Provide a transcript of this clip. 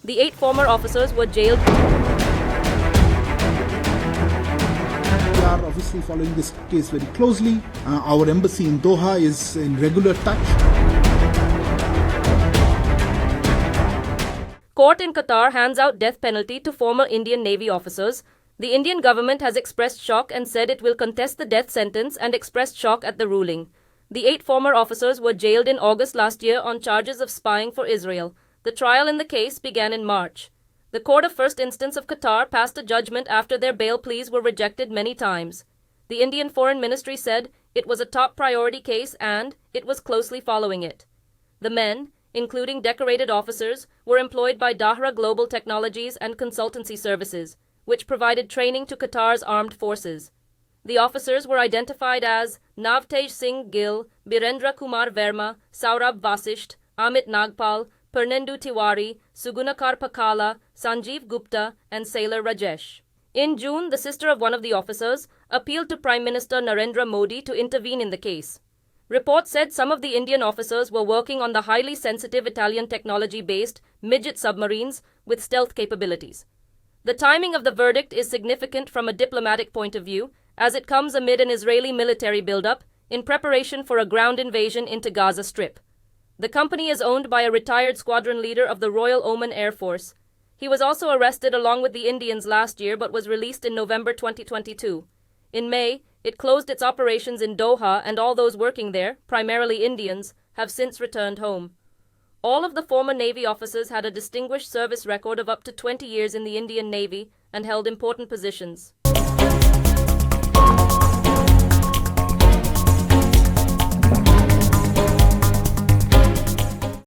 The 8 former officers were jailed. We are obviously following this case very closely. Our embassy in Doha is in regular touch. Court in Qatar hands out death penalty to former Indian Navy officers. The Indian government has expressed shock and said it will contest the death sentence and expressed shock at the ruling. The 8 former officers were jailed in August last year on charges of spying for Israel. The trial in the case began in March. The Court of First Instance of Qatar passed a judgment after their bail pleas were rejected many times. The Indian Foreign Ministry said it was a top priority case and it was closely following it. The men, including decorated officers, were employed by Dahra Global Technologies and Consultancy Services, which provided training to Qatar's armed forces. The officers were identified as Navtej Singh Gill, Birendra Kumar Verma, Saurabh Vasisht, Amit Nagpal, Pernendu Tiwari, Sugunakar Pakala, Sanjeev Gupta, and Sailor Rajesh. In June, the sister of one of the officers appealed to Prime Minister Narendra Modi to intervene in the case. Reports said some of the Indian officers were working on the highly sensitive Italian technology-based midget submarines with stealth capabilities. The timing of the verdict is significant from a diplomatic point of view, as it comes amid an Israeli military buildup in preparation for a ground invasion into Gaza Strip. The company is owned by a retired squadron leader of the Royal Oman Air Force. He was also arrested along with the Indians last year but was released in November 2022. In May, it closed its operations in Doha and all those working there, primarily Indians, have since returned home. All of the former Navy officers had a distinguished service record of up to 20 years in the Indian Navy and held important positions.